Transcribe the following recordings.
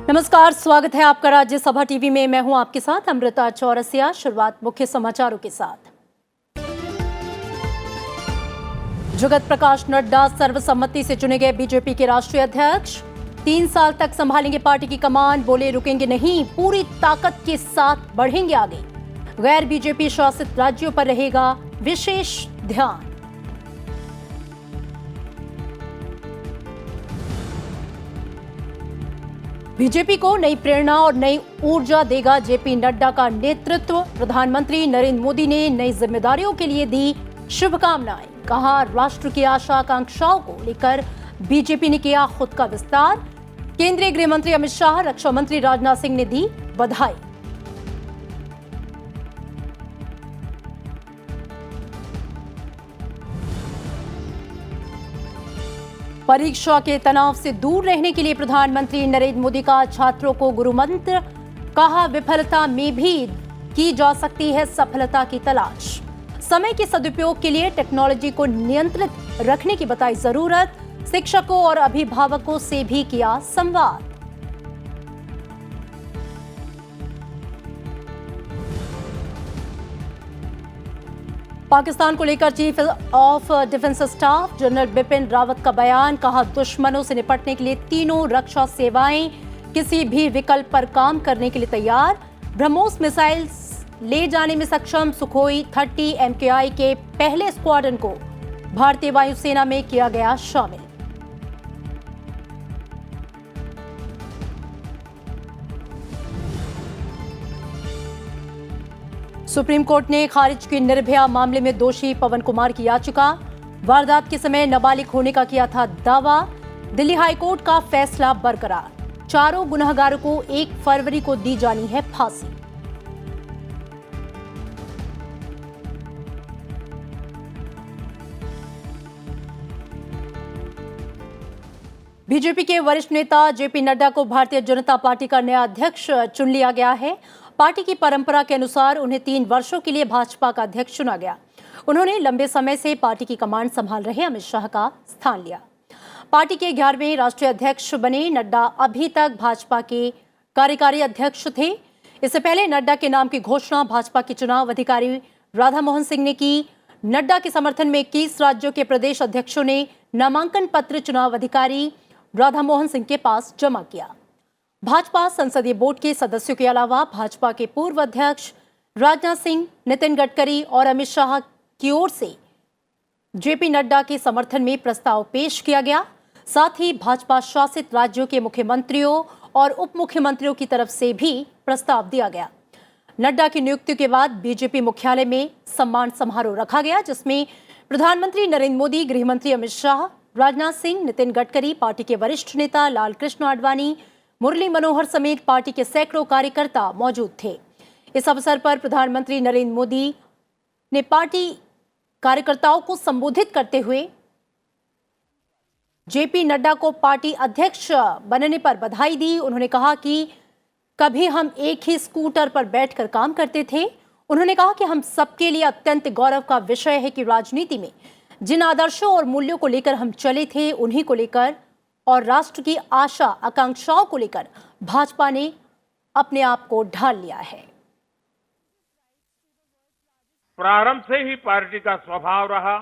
नमस्कार, स्वागत है आपका राज्यसभा टीवी में। मैं हूं आपके साथ अमृता चौरसिया। शुरुआत मुख्य समाचारों के साथ। जगत प्रकाश नड्डा सर्वसम्मति से चुने गए बीजेपी के राष्ट्रीय अध्यक्ष। 3 साल तक संभालेंगे पार्टी की कमान। बोले रुकेंगे नहीं, पूरी ताकत के साथ बढ़ेंगे आगे। गैर बीजेपी शासित राज्यों पर रहेगा विशेष ध्यान। बीजेपी को नई प्रेरणा और नई ऊर्जा देगा जेपी नड्डा का नेतृत्व। प्रधानमंत्री नरेंद्र मोदी ने नई जिम्मेदारियों के लिए दी शुभकामनाएं। कहा, राष्ट्र की आशा आकांक्षाओं को लेकर बीजेपी ने किया खुद का विस्तार। केंद्रीय गृह मंत्री अमित शाह, रक्षा मंत्री राजनाथ सिंह ने दी बधाई। परीक्षा के तनाव से दूर रहने के लिए प्रधानमंत्री नरेंद्र मोदी का छात्रों को गुरु मंत्र। कहा, विफलता में भी की जा सकती है सफलता की तलाश। समय के सदुपयोग के लिए टेक्नोलॉजी को नियंत्रित रखने की बताई जरूरत। शिक्षकों और अभिभावकों से भी किया संवाद। पाकिस्तान को लेकर chief of defence staff general Bipin Rawat का बयान। कहा, दुश्मनों से निपटने के लिए तीनों रक्षा सेवाएं किसी भी विकल्प पर काम करने के लिए तैयार। ब्रह्मोस मिसाइल ले जाने में सक्षम सुखोई 30 MKI के पहले स्क्वाड्रन को भारतीय वायुसेना में किया गया शामिल। सुप्रीम कोर्ट ने खारिज की निर्भया मामले में दोषी पवन कुमार की याचिका। वारदात के समय नाबालिग होने का किया था दावा। दिल्ली हाईकोर्ट का फैसला बरकरार। चारों गुनहगारों को 1 फरवरी को दी जानी है फांसी। बीजेपी के वरिष्ठ नेता जेपी नड्डा को भारतीय जनता पार्टी का नया अध्यक्ष चुन लिया गया है। पार्टी की परंपरा के अनुसार उन्हें 3 वर्षों के लिए भाजपा का अध्यक्ष चुना गया। उन्होंने लंबे समय से पार्टी की कमान संभाल रहे अमित शाह का स्थान लिया। पार्टी के 11वें राष्ट्रीय अध्यक्ष बने नड्डा अभी तक भाजपा के कार्यकारी अध्यक्ष थे। इससे पहले नड्डा के नाम की घोषणा भाजपा के चुनाव अधिकारी राधा मोहन सिंह ने की। नड्डा के समर्थन में 21 राज्यों के प्रदेश अध्यक्षों ने नामांकन पत्र चुनाव अधिकारी राधा मोहन सिंह के पास जमा किया। भाजपा संसदीय बोर्ड के सदस्यों के अलावा भाजपा के पूर्व अध्यक्ष राजनाथ सिंह, नितिन गडकरी और अमित शाह की ओर से जेपी नड्डा के समर्थन में प्रस्ताव पेश किया गया। साथ ही भाजपा शासित राज्यों के मुख्यमंत्रियों और उप मुख्यमंत्रियों की तरफ से भी प्रस्ताव दिया गया। नड्डा की नियुक्ति के बाद बीजेपी मुख्यालय में सम्मान समारोह रखा गया, जिसमें प्रधानमंत्री नरेंद्र मोदी, गृह मंत्री अमित शाह, राजनाथ सिंह, नितिन गडकरी, पार्टी के वरिष्ठ नेता लालकृष्ण आडवाणी, मुरली मनोहर समेत पार्टी के सैकड़ों कार्यकर्ता मौजूद थे। इस अवसर पर प्रधानमंत्री नरेंद्र मोदी ने पार्टी कार्यकर्ताओं को संबोधित करते हुए जेपी नड्डा को पार्टी अध्यक्ष बनने पर बधाई दी। उन्होंने कहा कि कभी हम एक ही स्कूटर पर बैठकर काम करते थे। उन्होंने कहा कि हम सबके लिए अत्यंत गौरव का विषय है कि राजनीति में जिन आदर्शों और मूल्यों को लेकर हम चले थे, उन्हीं को लेकर और राष्ट्र की आशा आकांक्षाओं को लेकर भाजपा ने अपने आप को ढाल लिया है। प्रारंभ से ही पार्टी का स्वभाव रहा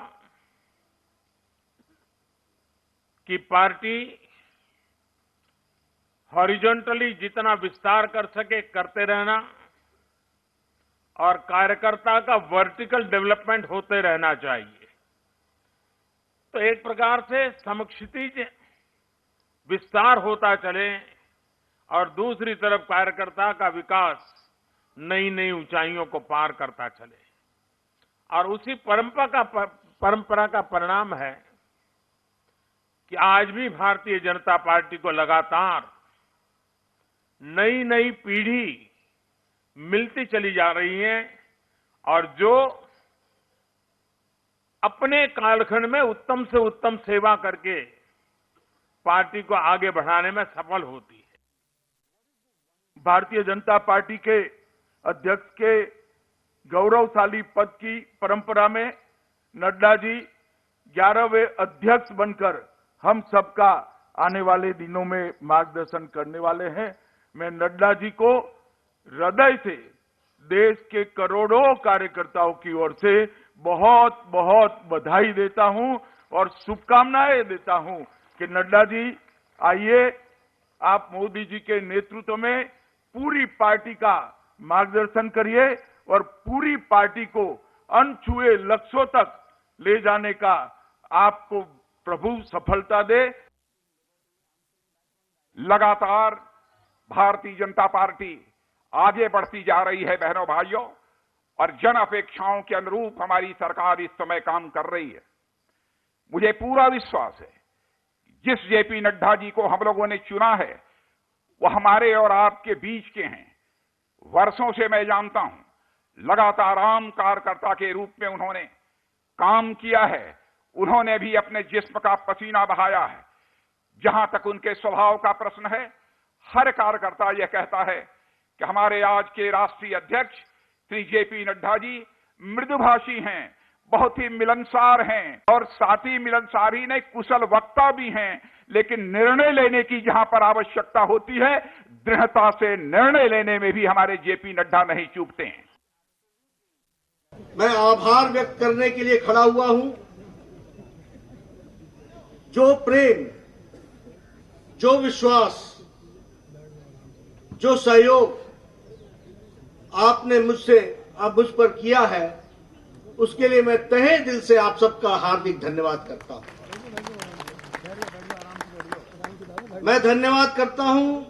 कि पार्टी हॉरिजॉन्टली जितना विस्तार कर सके करते रहना और कार्यकर्ता का वर्टिकल डेवलपमेंट होते रहना चाहिए। तो एक प्रकार से समक्षितिज विस्तार होता चले और दूसरी तरफ कार्यकर्ता का विकास नई नई ऊंचाइयों को पार करता चले। और उसी परंपरा का परिणाम है कि आज भी भारतीय जनता पार्टी को लगातार नई नई पीढ़ी मिलती चली जा रही है और जो अपने कालखंड में उत्तम से उत्तम सेवा करके पार्टी को आगे बढ़ाने में सफल होती है। भारतीय जनता पार्टी के अध्यक्ष के गौरवशाली पद की परंपरा में नड्डा जी 11वें अध्यक्ष बनकर हम सबका आने वाले दिनों में मार्गदर्शन करने वाले हैं। मैं नड्डा जी को हृदय से देश के करोड़ों कार्यकर्ताओं की ओर से बहुत बहुत बधाई देता हूं और शुभकामनाएं देता हूं कि नड्डा जी आइए, आप मोदी जी के नेतृत्व में पूरी पार्टी का मार्गदर्शन करिए और पूरी पार्टी को अनछुए लक्ष्यों तक ले जाने का आपको प्रभु सफलता दे। लगातार भारतीय जनता पार्टी आगे बढ़ती जा रही है बहनों भाइयों, और जन अपेक्षाओं के अनुरूप हमारी सरकार इस समय काम कर रही है। मुझे पूरा विश्वास है जिस जेपी नड्डा जी को हम लोगों ने चुना है वो हमारे और आपके बीच के हैं। वर्षों से मैं जानता हूं, लगातार आम कार्यकर्ता के रूप में उन्होंने काम किया है। उन्होंने भी अपने जिस्म का पसीना बहाया है। जहां तक उनके स्वभाव का प्रश्न है, हर कार्यकर्ता यह कहता है कि हमारे आज के राष्ट्रीय अध्यक्ष श्री जेपी नड्डा जी मृदुभाषी हैं, बहुत ही मिलनसार हैं, और साथ ही मिलनसार ही नहीं, कुशल वक्ता भी हैं। लेकिन निर्णय लेने की जहां पर आवश्यकता होती है, दृढ़ता से निर्णय लेने में भी हमारे जेपी नड्डा नहीं चूकते हैं। मैं आभार व्यक्त करने के लिए खड़ा हुआ हूं। जो प्रेम, जो विश्वास, जो सहयोग आपने मुझ पर किया है, उसके लिए मैं तहे दिल से आप सबका हार्दिक धन्यवाद करता हूं। मैं धन्यवाद करता हूं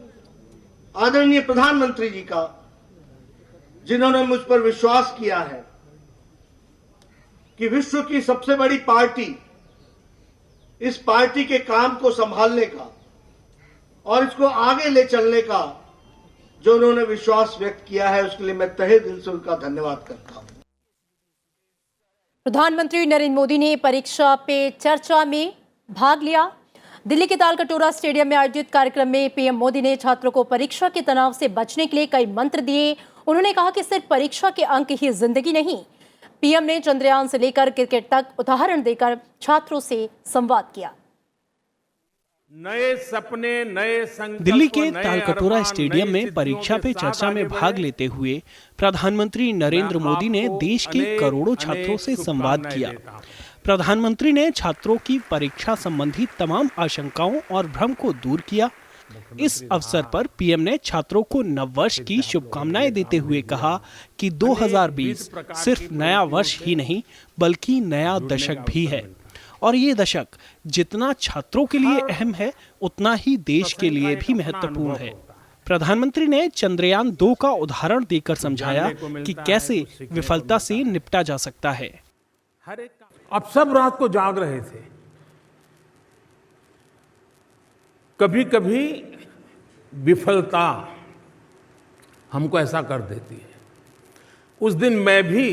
आदरणीय प्रधानमंत्री जी का, जिन्होंने मुझ पर विश्वास किया है कि विश्व की सबसे बड़ी पार्टी, इस पार्टी के काम को संभालने का और इसको आगे ले चलने का जो उन्होंने विश्वास व्यक्त किया है, उसके लिए मैं तहे दिल से उनका धन्यवाद करता हूं। प्रधानमंत्री नरेंद्र मोदी ने परीक्षा पे चर्चा में भाग लिया। दिल्ली के तालकटोरा स्टेडियम में आयोजित कार्यक्रम में पीएम मोदी ने छात्रों को परीक्षा के तनाव से बचने के लिए कई मंत्र दिए। उन्होंने कहा कि सिर्फ परीक्षा के अंक ही जिंदगी नहीं। पीएम ने चंद्रयान से लेकर क्रिकेट तक उदाहरण देकर छात्रों से संवाद किया। नए सपने, नए संकल्प, दिल्ली के तालकटोरा स्टेडियम में परीक्षा पे चर्चा में भाग लेते हुए प्रधानमंत्री नरेंद्र मोदी ने देश के करोड़ों छात्रों से संवाद किया। प्रधानमंत्री ने छात्रों की परीक्षा संबंधी तमाम आशंकाओं और भ्रम को दूर किया। इस अवसर पर पीएम ने छात्रों को नववर्ष की शुभकामनाएं देते हुए कहा कि 2020 सिर्फ नया वर्ष ही नहीं बल्कि नया दशक भी है, और ये दशक जितना छात्रों के लिए अहम है उतना ही देश के लिए भी महत्वपूर्ण है। प्रधानमंत्री ने चंद्रयान 2 का उदाहरण देकर समझाया कि कैसे विफलता से निपटा जा सकता है। अब सब रात को जाग रहे थे। कभी कभी विफलता हमको ऐसा कर देती है। उस दिन मैं भी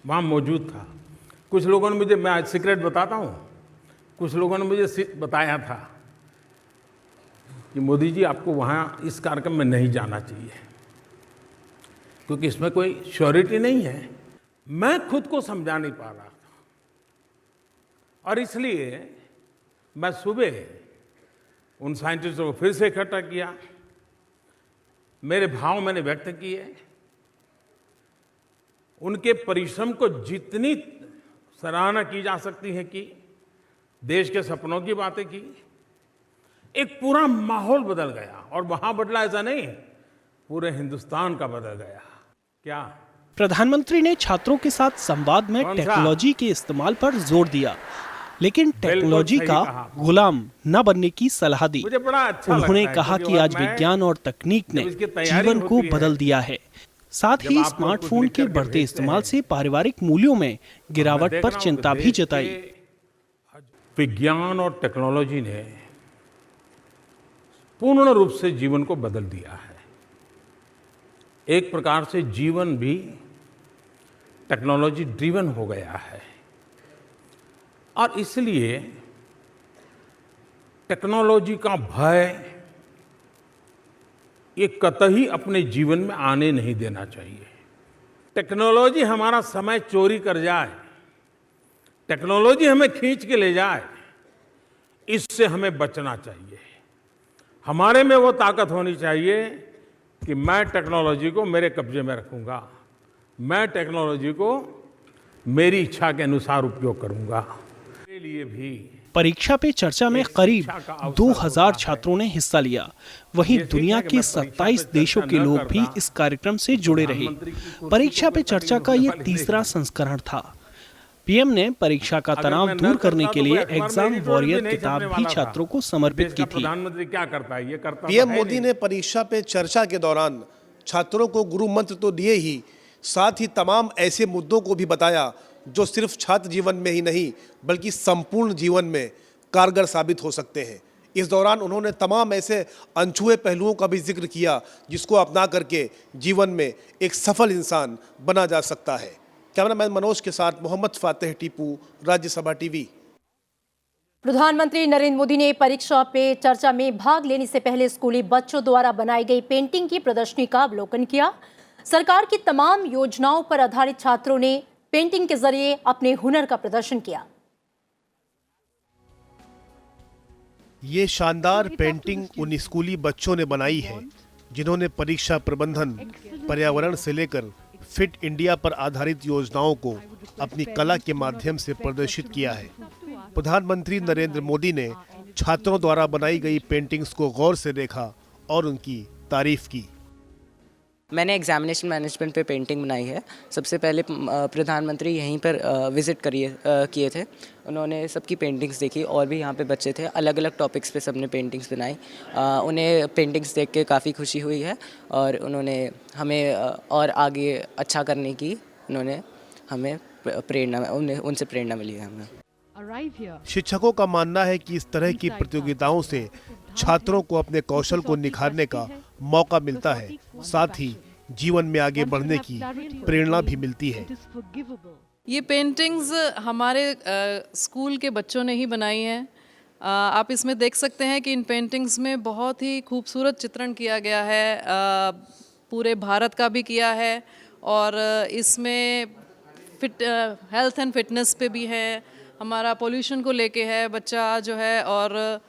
वहां मौजूद था। कुछ लोगों ने मुझे, मैं आज सीक्रेट बताता हूं, कुछ लोगों ने मुझे बताया था कि मोदी जी आपको वहां इस कार्यक्रम में नहीं जाना चाहिए क्योंकि इसमें कोई श्योरिटी नहीं है। मैं खुद को समझा नहीं पा रहा था और इसलिए मैं सुबह उन साइंटिस्टों को फिर से इकट्ठा किया, मेरे भाव मैंने व्यक्त किए, उनके परिश्रम को जितनी सराहना की जा सकती है की, देश के सपनों की बातें की। एक पूरा माहौल बदल गया और वहां बदला ऐसा नहीं, पूरे हिंदुस्तान का बदल गया। क्या प्रधानमंत्री ने छात्रों के साथ संवाद में टेक्नोलॉजी के इस्तेमाल पर जोर दिया, लेकिन टेक्नोलॉजी का गुलाम न बनने की सलाह दी। उन्होंने कहा कि आज विज्ञान और तकनीक ने जीवन को बदल दिया है। साथ ही स्मार्टफोन के बढ़ते इस्तेमाल से पारिवारिक मूल्यों में गिरावट पर चिंता भी जताई। विज्ञान और टेक्नोलॉजी ने पूर्ण रूप से जीवन को बदल दिया है। एक प्रकार से जीवन भी टेक्नोलॉजी ड्रिवन हो गया है और इसलिए टेक्नोलॉजी का भय ये कतई अपने जीवन में आने नहीं देना चाहिए। टेक्नोलॉजी हमारा समय चोरी कर जाए, टेक्नोलॉजी हमें खींच के ले जाए, इससे हमें बचना चाहिए। हमारे में वो ताकत होनी चाहिए कि मैं टेक्नोलॉजी को मेरे कब्जे में रखूंगा, मैं टेक्नोलॉजी को मेरी इच्छा के अनुसार उपयोग करूंगा। इसके लिए भी परीक्षा पे चर्चा में करीब 2000 छात्रों ने हिस्सा लिया। वहीं दुनिया के 27 देशों के लोग भी इस कार्यक्रम से जुड़े रहे। परीक्षा पे चर्चा का ये तीसरा संस्करण था। पीएम ने परीक्षा का तनाव दूर करने के लिए एग्जाम वॉरियर किताब भी छात्रों को समर्पित की थी। प्रधानमंत्री क्या करता है, ये करता पीएम मोदी ने परीक्षा पे चर्चा के दौरान छात्रों को गुरु मंत्र तो दिए ही, साथ ही तमाम ऐसे मुद्दों को भी बताया जो सिर्फ छात्र जीवन में ही नहीं बल्कि संपूर्ण जीवन में कारगर साबित हो सकते हैं। इस दौरान उन्होंने तमाम ऐसे अनछुए पहलुओं का भी जिक्र किया जिसको अपना करके जीवन में एक सफल इंसान बना जा सकता है। कैमरामैन मनोज के साथ मोहम्मद फातेह टीपू, राज्यसभा टीवी। प्रधानमंत्री नरेंद्र मोदी ने परीक्षा पे चर्चा में भाग लेने से पहले स्कूली बच्चों द्वारा बनाई गई पेंटिंग की प्रदर्शनी का अवलोकन किया। सरकार की तमाम योजनाओं पर आधारित छात्रों ने पेंटिंग के जरिए अपने हुनर का प्रदर्शन किया। ये शानदार पेंटिंग उन स्कूली बच्चों ने बनाई है जिन्होंने परीक्षा प्रबंधन, पर्यावरण से लेकर फिट इंडिया पर आधारित योजनाओं को अपनी कला के माध्यम से प्रदर्शित किया है। प्रधानमंत्री नरेंद्र मोदी ने छात्रों द्वारा बनाई गई पेंटिंग्स को गौर से देखा और उनकी तारीफ की। मैंने एग्जामिनेशन मैनेजमेंट पे पेंटिंग बनाई है। सबसे पहले प्रधानमंत्री यहीं पर विज़िट किए थे। उन्होंने सबकी पेंटिंग्स देखी और भी यहाँ पे बच्चे थे, अलग अलग टॉपिक्स पे सबने पेंटिंग्स बनाई। उन्हें पेंटिंग्स देख के काफ़ी खुशी हुई है और उन्होंने हमें और आगे अच्छा करने की हमें उनसे प्रेरणा मिली है हमें। शिक्षकों का मानना है कि इस तरह की प्रतियोगिताओं से छात्रों को अपने कौशल को निखारने का मौका मिलता है, साथ ही जीवन में आगे बढ़ने की प्रेरणा भी मिलती है। ये पेंटिंग्स हमारे स्कूल के बच्चों ने ही बनाई हैं। आप इसमें देख सकते हैं कि इन पेंटिंग्स में बहुत ही खूबसूरत चित्रण किया गया है, पूरे भारत का भी किया है और इसमें हेल्थ एंड फिटनेस पे भी है, हमारा पोल्यूशन को लेके है बच्चा जो है और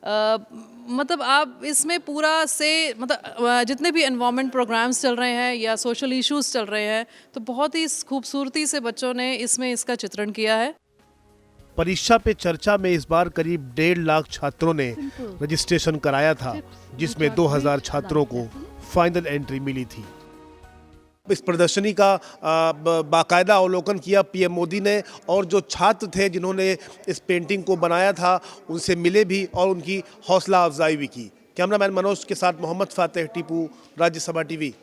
मतलब आप इसमें पूरा से जितने भी एनवायरनमेंट प्रोग्राम्स चल रहे हैं या सोशल इश्यूज चल रहे हैं तो बहुत ही खूबसूरती से बच्चों ने इसमें इसका चित्रण किया है। परीक्षा पे चर्चा में इस बार करीब 1.5 लाख छात्रों ने रजिस्ट्रेशन कराया था, जिसमें 2000 छात्रों को फाइनल एंट्री मिली थी। इस प्रदर्शनी का बाकायदा अवलोकन किया पीएम मोदी ने और जो छात्र थे जिन्होंने इस पेंटिंग को बनाया था उनसे मिले भी और उनकी हौसला अफजाई भी की। कैमरामैन मनोज के साथ मोहम्मद फातेह टीपू, राज्यसभा टीवी।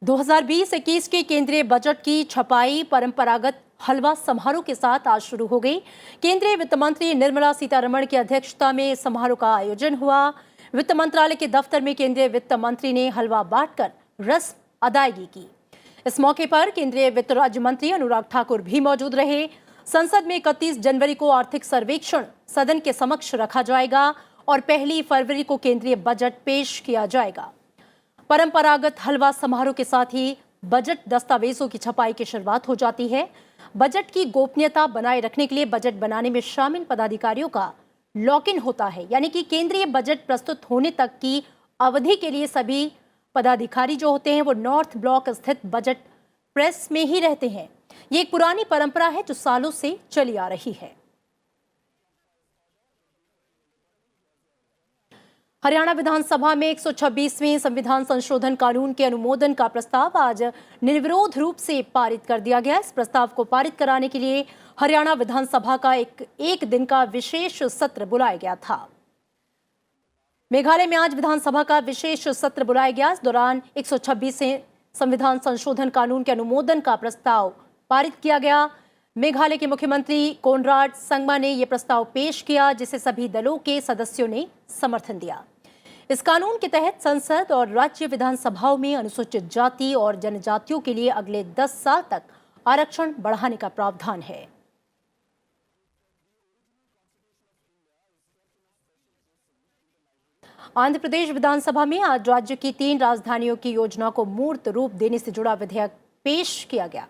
2020-21 के केंद्रीय बजट की छपाई परंपरागत हलवा समारोह के साथ आज शुरू हो गई। केंद्रीय वित्त मंत्री निर्मला सीतारमण की अध्यक्षता में समारोह का आयोजन हुआ। वित्त मंत्रालय के दफ्तर में केंद्रीय वित्त मंत्री ने हलवा बांटकर रस्म अदायगी की। इस मौके पर केंद्रीय वित्त राज्य मंत्री अनुराग ठाकुर भी मौजूद रहे। संसद में 31 जनवरी को आर्थिक सर्वेक्षण सदन के समक्ष रखा जाएगा और 1 फरवरी को केंद्रीय बजट पेश किया जाएगा। परंपरागत हलवा समारोह के साथ ही बजट दस्तावेजों की छपाई की शुरुआत हो जाती है। बजट की गोपनीयता बनाए रखने के लिए बजट बनाने में शामिल पदाधिकारियों का लॉक इन होता है, यानी कि केंद्रीय बजट प्रस्तुत होने तक की अवधि के लिए सभी पदाधिकारी जो होते हैं वो नॉर्थ ब्लॉक स्थित बजट प्रेस में ही रहते हैं। ये एक पुरानी परंपरा है जो सालों से चली आ रही है। हरियाणा विधानसभा में 126वें संविधान संशोधन कानून के अनुमोदन का प्रस्ताव आज निर्विरोध रूप से पारित कर दिया गया। इस प्रस्ताव को पारित कराने के लिए हरियाणा विधानसभा का एक दिन का विशेष सत्र बुलाया गया था। मेघालय में आज विधानसभा का विशेष सत्र बुलाया गया। इस दौरान 126वें संविधान संशोधन कानून के अनुमोदन का प्रस्ताव पारित किया गया। मेघालय के मुख्यमंत्री कोनराड संगमा ने यह प्रस्ताव पेश किया, जिसे सभी दलों के सदस्यों ने समर्थन दिया। इस कानून के तहत संसद और राज्य विधानसभाओं में अनुसूचित जाति और जनजातियों के लिए अगले 10 साल तक आरक्षण बढ़ाने का प्रावधान है। आंध्र प्रदेश विधानसभा में आज राज्य की 3 राजधानियों की योजना को मूर्त रूप देने से जुड़ा विधेयक पेश किया गया।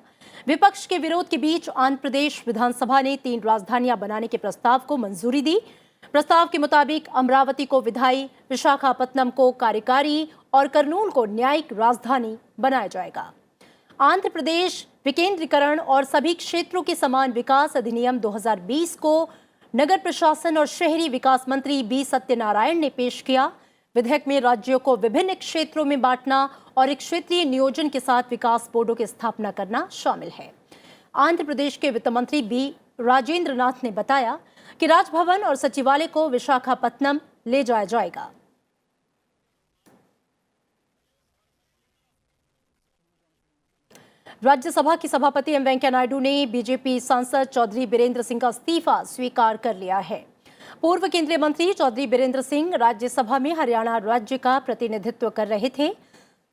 विपक्ष के विरोध के बीच आंध्र प्रदेश विधानसभा ने 3 राजधानियां बनाने के प्रस्ताव को मंजूरी दी। प्रस्ताव के मुताबिक अमरावती को विधायी, विशाखापत्तनम को कार्यकारी और कर्नूल को न्यायिक राजधानी बनाया जाएगा। आंध्र प्रदेश विकेंद्रीकरण और सभी क्षेत्रों के समान विकास अधिनियम 2020 को नगर प्रशासन और शहरी विकास मंत्री बी सत्यनारायण ने पेश किया। विधेयक में राज्यों को विभिन्न क्षेत्रों में बांटना और एक क्षेत्रीय नियोजन के साथ विकास बोर्डों की स्थापना करना शामिल है। आंध्र प्रदेश के वित्त मंत्री बी राजेंद्र नाथ ने बताया कि राजभवन और सचिवालय को विशाखापत्तनम ले जाया जाएगा। राज्यसभा के सभापति एम वेंकैया नायडू ने बीजेपी सांसद चौधरी बीरेंद्र सिंह का इस्तीफा स्वीकार कर लिया है। पूर्व केंद्रीय मंत्री चौधरी बीरेंद्र सिंह राज्यसभा में हरियाणा राज्य का प्रतिनिधित्व कर रहे थे।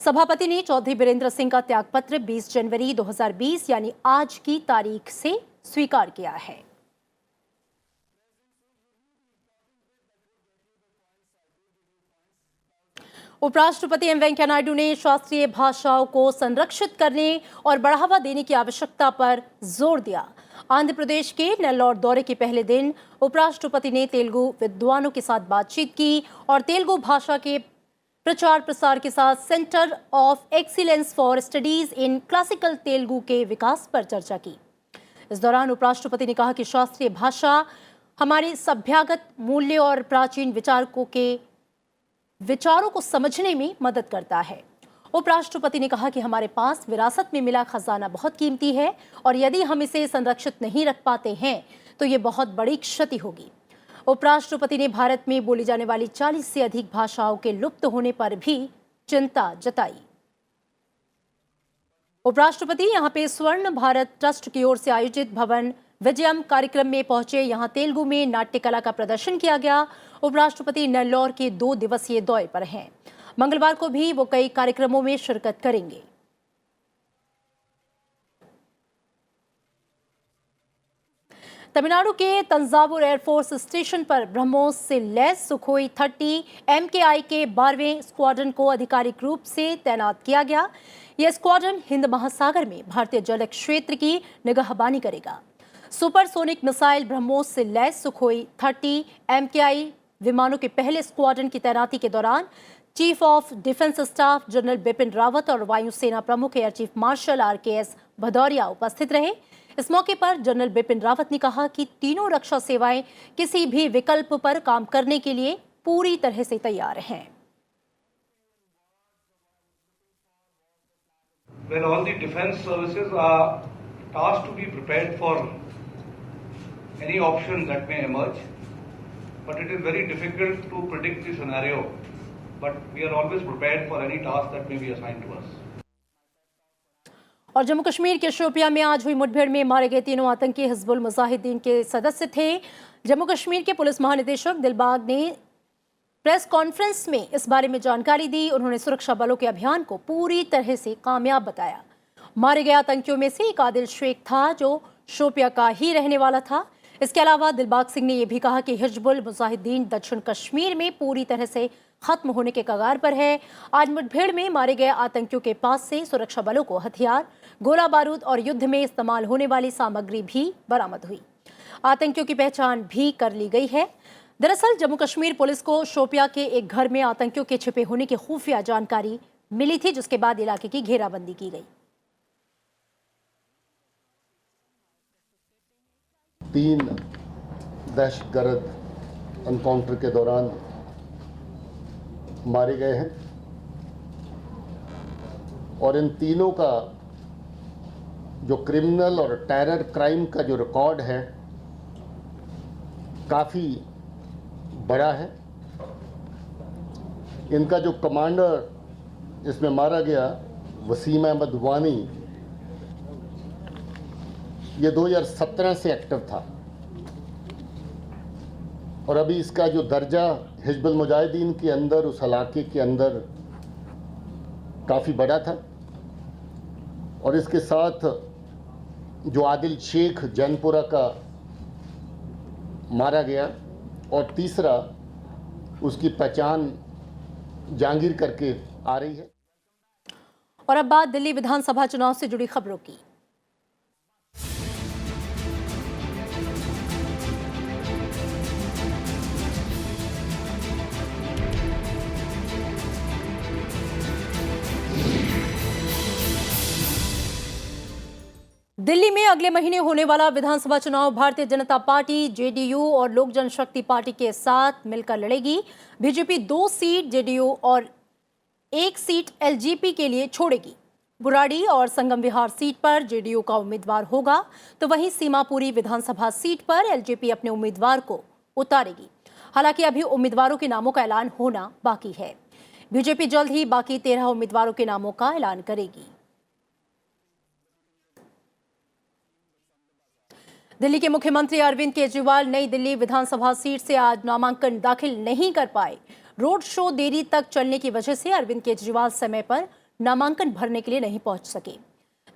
सभापति ने चौधरी बीरेंद्र सिंह का त्यागपत्र 20 जनवरी 2020 यानी आज की तारीख से स्वीकार किया है। उपराष्ट्रपति एम वेंकैया नायडू ने शास्त्रीय भाषाओं को संरक्षित करने और बढ़ावा देने की आवश्यकता पर जोर दिया। आंध्र प्रदेश के नेल्लोर दौरे के पहले दिन उपराष्ट्रपति ने तेलुगु विद्वानों के साथ बातचीत की और तेलुगु भाषा के प्रचार प्रसार के साथ centre of excellence for studies in classical Telugu के विकास पर चर्चा की। इस दौरान उपराष्ट्रपति ने कहा कि शास्त्रीय भाषा हमारे सभ्यगत मूल्य और प्राचीन विचारों को समझने में मदद करता है। उपराष्ट्रपति ने कहा कि हमारे पास विरासत में मिला खजाना बहुत कीमती है और यदि हम इसे संरक्षित नहीं रख पाते हैं तो ये बहुत बड़ी क्षति होगी। उपराष्ट्रपति ने भारत में बोली जाने वाली 40 से अधिक भाषाओं के लुप्त होने पर भी चिंता जताई। उपराष्ट्रपति यहां पे स्वर्ण भारत ट्रस्ट की ओर से आयोजित भवन विजयम कार्यक्रम में पहुंचे। यहां तेलुगु में नाट्य कला का प्रदर्शन किया गया। उपराष्ट्रपति नेल्लोर के 2 दिवसीय दौरे पर हैं। मंगलवार को भी वो कई कार्यक्रमों में शिरकत करेंगे। तमिलनाडु के तंजावुर एयरफोर्स स्टेशन पर ब्रह्मोस से लैस सुखोई 30 MKI के 12वें स्क्वाड्रन को आधिकारिक रूप से तैनात किया गया। यह स्क्वाड्रन हिंद महासागर में भारतीय जल क्षेत्र की निगहबानी करेगा। सुपरसोनिक मिसाइल ब्रह्मोस से लैस सुखोई 30 MKI विमानों के पहले स्क्वाड्रन की तैनाती के दौरान chief of defence staff general Bipin Rawat और वायुसेना प्रमुख air chief marshal RKS Bhadauria उपस्थित रहे। इस मौके पर जनरल बिपिन रावत ने कहा कि तीनों रक्षा सेवाएं किसी भी विकल्प पर काम करने के लिए पूरी तरह से तैयार हैं। When all the defense services are tasked to be prepared for any option that may emerge, but it is very difficult to predict the scenario, but we are always prepared for any task that may be assigned to us. और जम्मू कश्मीर के शोपियां में आज हुई मुठभेड़ में मारे गए तीनों आतंकी हिजबुल मुजाहिदीन के सदस्य थे। जम्मू कश्मीर के पुलिस महानिदेशक दिलबाग ने प्रेस कॉन्फ्रेंस में इस बारे में जानकारी दी। उन्होंने सुरक्षा बलों के अभियान को पूरी तरह से कामयाब बताया। मारे गए आतंकियों में से एक आदिल शेख था जो शोपिया का ही रहने वाला था। इसके अलावा दिलबाग सिंह ने यह भी कहा कि हिजबुल मुजाहिदीन दक्षिण कश्मीर में पूरी तरह से खत्म होने के कगार पर है। आज मुठभेड़ में मारे गए आतंकियों के पास से सुरक्षा बलों को हथियार, गोला बारूद और युद्ध में इस्तेमाल होने वाली सामग्री भी बरामद हुई। आतंकियों की पहचान भी कर ली गई है। दरअसल जम्मू कश्मीर पुलिस को शोपिया के एक घर में आतंकियों के छिपे होने की खुफिया जानकारी मिली थी, जिसके बाद इलाके की घेराबंदी की गई। 3 दहशतगर्द एनकाउंटर के दौरान मारे गए हैं और इन तीनों का जो क्रिमिनल और टेरर क्राइम का जो रिकॉर्ड है काफ़ी बड़ा है। इनका जो कमांडर इसमें मारा गया वसीम अहमद वानी, ये 2017 से एक्टिव था और अभी इसका जो दर्जा हिजबुल मुजाहिदीन के अंदर उस इलाके के अंदर काफ़ी बड़ा था। और इसके साथ जो आदिल शेख जैनपुरा का मारा गया और तीसरा उसकी पहचान जहांगीर करके आ रही है। और अब बात दिल्ली विधानसभा चुनाव से जुड़ी खबरों की। दिल्ली में अगले महीने होने वाला विधानसभा चुनाव भारतीय जनता पार्टी, जेडीयू और लोक जनशक्ति पार्टी के साथ मिलकर लड़ेगी। बीजेपी 2 सीट जेडीयू और 1 सीट एलजेपी के लिए छोड़ेगी। बुराड़ी और संगम विहार सीट पर जेडीयू का उम्मीदवार होगा, तो वहीं सीमापुरी विधानसभा सीट पर एलजेपी अपने उम्मीदवार को उतारेगी। हालांकि अभी उम्मीदवारों के नामों का ऐलान होना बाकी है। बीजेपी जल्द ही बाकी 13 उम्मीदवारों के नामों का ऐलान करेगी। दिल्ली के मुख्यमंत्री अरविंद केजरीवाल नई दिल्ली विधानसभा सीट से आज नामांकन दाखिल नहीं कर पाए। रोड शो देरी तक चलने की वजह से अरविंद केजरीवाल समय पर नामांकन भरने के लिए नहीं पहुंच सके।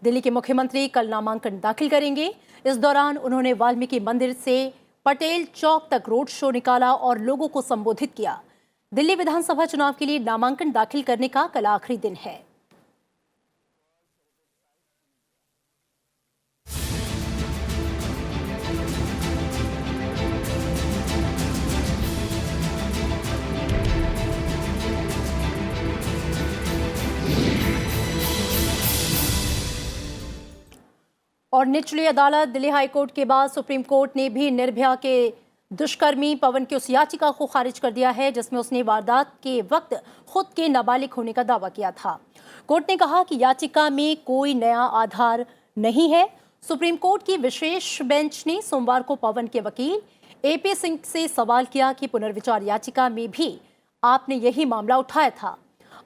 दिल्ली के मुख्यमंत्री कल नामांकन दाखिल करेंगे। इस दौरान उन्होंने वाल्मीकि मंदिर से पटेल चौक तक रोड शो निकाला और लोगों को संबोधित किया। दिल्ली विधानसभा चुनाव के लिए नामांकन दाखिल करने का कल आखिरी दिन है। और निचली अदालत दिल्ली हाईकोर्ट के बाद सुप्रीम कोर्ट ने भी निर्भया के दुष्कर्मी पवन की उस याचिका को खारिज कर दिया है जिसमें उसने वारदात के वक्त खुद के नाबालिग होने का दावा किया था। कोर्ट ने कहा कि याचिका में कोई नया आधार नहीं है। सुप्रीम कोर्ट की विशेष बेंच ने सोमवार को पवन के वकील एपी सिंह से सवाल किया कि पुनर्विचार याचिका में भी आपने यही मामला उठाया था।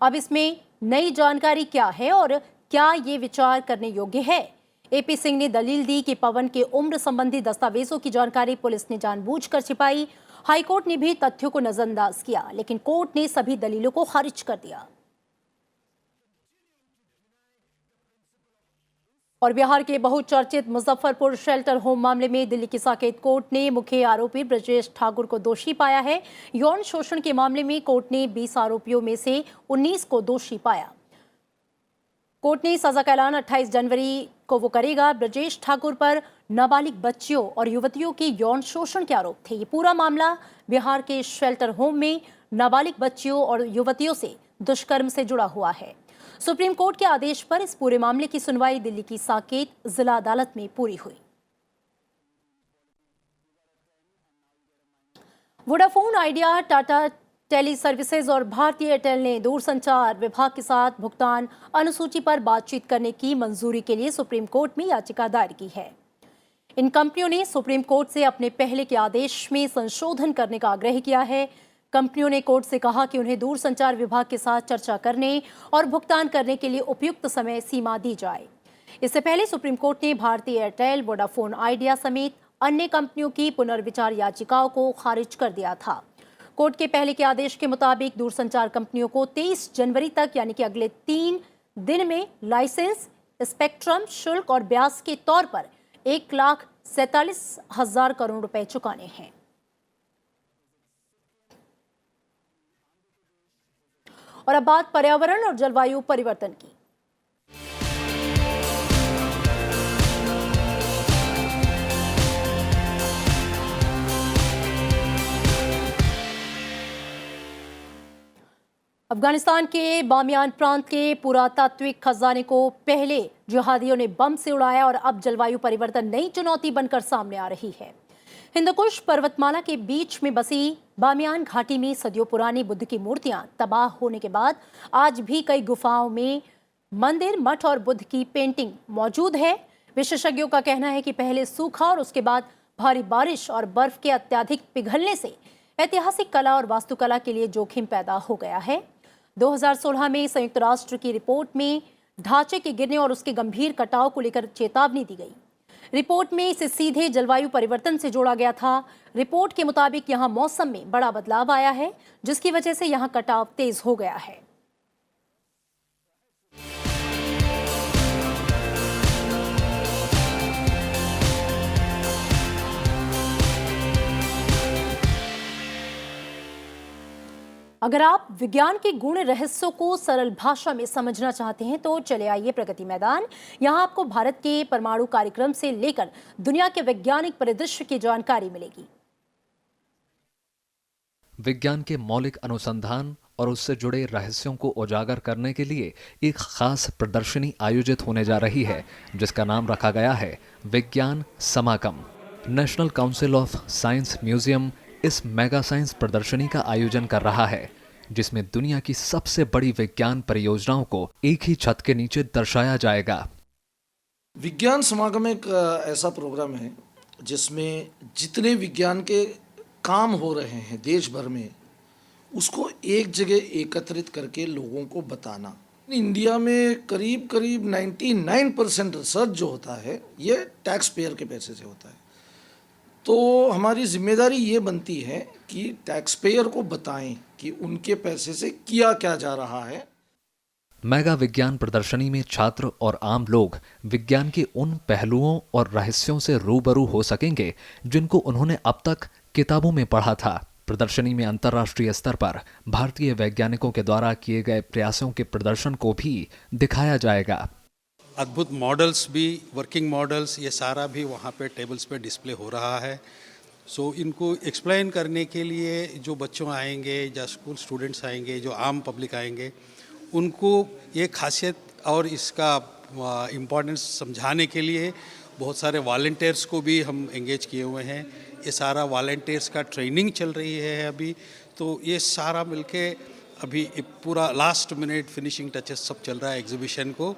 अब इसमें नई जानकारी क्या है और क्या ये विचार करने योग्य है? एपी सिंह ने दलील दी कि पवन के उम्र संबंधी दस्तावेजों की जानकारी पुलिस ने जानबूझकर छिपाई। हाईकोर्ट ने भी तथ्यों को नजरअंदाज किया, लेकिन कोर्ट ने सभी दलीलों को खारिज कर दिया। और बिहार के बहुचर्चित मुजफ्फरपुर शेल्टर होम मामले में दिल्ली की साकेत कोर्ट ने मुख्य आरोपी ब्रजेश ठाकुर को दोषी पाया है। यौन शोषण के मामले में कोर्ट ने 20 आरोपियों में से 19 को दोषी पाया। कोर्ट ने सजा का ऐलान 28 जनवरी को वो करेगा। ब्रजेश ठाकुर पर नाबालिग बच्चियों और युवतियों के यौन शोषण के आरोप थे। ये पूरा मामला बिहार के शेल्टर होम में नाबालिग बच्चियों और युवतियों से दुष्कर्म से जुड़ा हुआ है। सुप्रीम कोर्ट के आदेश पर इस पूरे मामले की सुनवाई दिल्ली की साकेत जिला अदालत में पूरी हुई। Vodafone Idea, Tata tele services और भारतीय एयरटेल ने दूरसंचार विभाग के साथ भुगतान अनुसूची पर बातचीत करने की मंजूरी के लिए सुप्रीम कोर्ट में याचिका दायर की है। इन कंपनियों ने सुप्रीम कोर्ट से अपने पहले के आदेश में संशोधन करने का आग्रह किया है। कंपनियों ने कोर्ट से कहा कि उन्हें दूरसंचार विभाग के साथ चर्चा करने और भुगतान करने के लिए उपयुक्त समय सीमा दी जाए। इससे पहले सुप्रीम कोर्ट ने भारतीय एयरटेल, वोडाफोन आइडिया समेत अन्य कंपनियों की पुनर्विचार याचिकाओं को खारिज कर दिया था। कोर्ट के पहले के आदेश के मुताबिक दूरसंचार कंपनियों को 23 जनवरी तक यानी कि अगले 3 दिन में लाइसेंस, स्पेक्ट्रम शुल्क और ब्याज के तौर पर 1,47,000 करोड़ रुपए चुकाने हैं। और अब बात पर्यावरण और जलवायु परिवर्तन की। अफगानिस्तान के बामियान प्रांत के पुरातात्विक खजाने को पहले जिहादियों ने बम से उड़ाया और अब जलवायु परिवर्तन नई चुनौती बनकर सामने आ रही है। हिंदकुश पर्वतमाला के बीच में बसी बामियान घाटी में सदियों पुरानी बुद्ध की मूर्तियां तबाह होने के बाद आज भी कई गुफाओं में मंदिर, मठ और बुद्ध की पेंटिंग मौजूद है। विशेषज्ञों का कहना है कि पहले सूखा और उसके बाद भारी बारिश और बर्फ के अत्यधिक पिघलने से ऐतिहासिक कला और वास्तुकला के लिए जोखिम पैदा हो गया है। 2016 में संयुक्त राष्ट्र की रिपोर्ट में ढांचे के गिरने और उसके गंभीर कटाव को लेकर चेतावनी दी गई। रिपोर्ट में इसे सीधे जलवायु परिवर्तन से जोड़ा गया था। रिपोर्ट के मुताबिक यहां मौसम में बड़ा बदलाव आया है, जिसकी वजह से यहां कटाव तेज हो गया है। अगर आप विज्ञान के गूढ़ रहस्यों को सरल भाषा में समझना चाहते हैं तो चले आइए प्रगति मैदान। यहां आपको भारत के परमाणु कार्यक्रम से लेकर दुनिया के वैज्ञानिक परिदृश्य की जानकारी मिलेगी। विज्ञान के मौलिक अनुसंधान और उससे जुड़े रहस्यों को उजागर करने के लिए एक खास प्रदर्शनी आयोजित होने जा रही है, जिसका नाम रखा गया है विज्ञान समागम। National council of science museum इस मेगा साइंस प्रदर्शनी का आयोजन कर रहा है, जिसमें दुनिया की सबसे बड़ी विज्ञान परियोजनाओं को एक ही छत के नीचे दर्शाया जाएगा। विज्ञान समागम एक ऐसा प्रोग्राम है जिसमें जितने विज्ञान के काम हो रहे हैं देश भर में, उसको एक जगह एकत्रित करके लोगों को बताना। इंडिया में करीब 99% रिसर्च जो होता है ये टैक्स पेयर के पैसे से होता है, तो हमारी जिम्मेदारी ये बनती है कि टैक्स पेयर को बताएं कि उनके पैसे से किया क्या जा रहा है। मेगा विज्ञान प्रदर्शनी में छात्र और आम लोग विज्ञान के उन पहलुओं और रहस्यों से रूबरू हो सकेंगे जिनको उन्होंने अब तक किताबों में पढ़ा था। प्रदर्शनी में अंतर्राष्ट्रीय स्तर पर भारतीय वैज्ञानिकों के द्वारा किए गए प्रयासों के प्रदर्शन को भी दिखाया जाएगा। अद्भुत मॉडल्स भी, वर्किंग मॉडल्स, ये सारा भी वहाँ पे टेबल्स पे डिस्प्ले हो रहा है। सो इनको एक्सप्लेन करने के लिए जो बच्चों आएंगे या स्कूल स्टूडेंट्स आएंगे, जो आम पब्लिक आएंगे, उनको ये खासियत और इसका इम्पोर्टेंस समझाने के लिए बहुत सारे वॉलंटियर्स को भी हम एंगेज किए हुए हैं। ये सारा वॉलंटियर्स का ट्रेनिंग चल रही है अभी, तो ये सारा मिलके अभी पूरा लास्ट मिनट फिनिशिंग टचेस सब चल रहा है एग्जीबिशन को।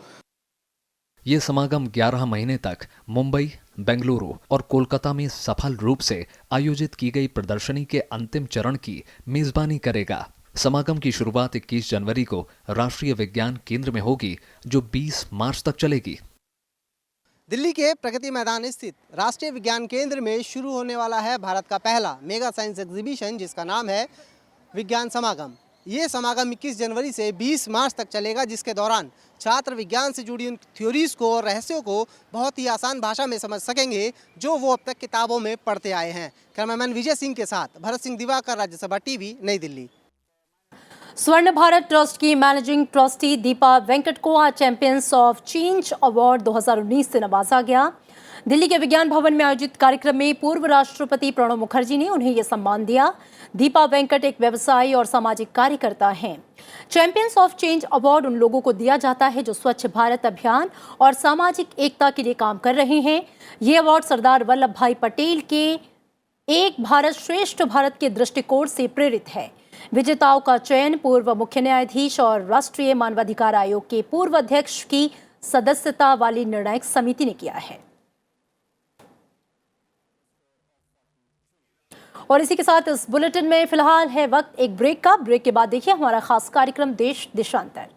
ये समागम 11 महीने तक मुंबई, बेंगलुरु और कोलकाता में सफल रूप से आयोजित की गई प्रदर्शनी के अंतिम चरण की मेजबानी करेगा। समागम की शुरुआत 21 जनवरी को राष्ट्रीय विज्ञान केंद्र में होगी, जो 20 मार्च तक चलेगी। दिल्ली के प्रगति मैदान स्थित राष्ट्रीय विज्ञान केंद्र में शुरू होने वाला है भारत का पहला मेगा साइंस एग्जीबिशन, जिसका नाम है विज्ञान समागम। ये समागम 21 जनवरी से 20 मार्च तक चलेगा, जिसके दौरान छात्र विज्ञान से जुड़ी उन थ्योरीज को और रहस्यों को बहुत ही आसान भाषा में समझ सकेंगे, जो वो अब तक किताबों में पढ़ते आए हैं। कैमरामैन विजय सिंह के साथ भरत सिंह दिवाकर, राज्यसभा टीवी, नई दिल्ली। स्वर्ण भारत ट्रस्ट की मैनेजिंग ट्रस्टी दीपा वेंकट को आज चैंपियंस ऑफ चेंज अवार्ड 2019 से नवाजा गया। दिल्ली के विज्ञान भवन में आयोजित कार्यक्रम में पूर्व राष्ट्रपति प्रणब मुखर्जी ने उन्हें यह सम्मान दिया। दीपा वेंकट एक व्यवसायी और सामाजिक कार्यकर्ता हैं। चैंपियंस ऑफ चेंज अवार्ड उन लोगों को दिया जाता है जो स्वच्छ भारत अभियान और सामाजिक एकता के लिए काम कर रहे हैं। ये अवार्ड सरदार वल्लभ भाई पटेल के एक भारत श्रेष्ठ भारत के दृष्टिकोण से प्रेरित है। विजेताओं का चयन पूर्व मुख्य न्यायाधीश और राष्ट्रीय मानवाधिकार आयोग के पूर्व अध्यक्ष की सदस्यता वाली निर्णायक समिति ने किया है। और इसी के साथ इस बुलेटिन में फिलहाल है वक्त एक ब्रेक का। ब्रेक के बाद देखिए हमारा खास कार्यक्रम देश देशांतर।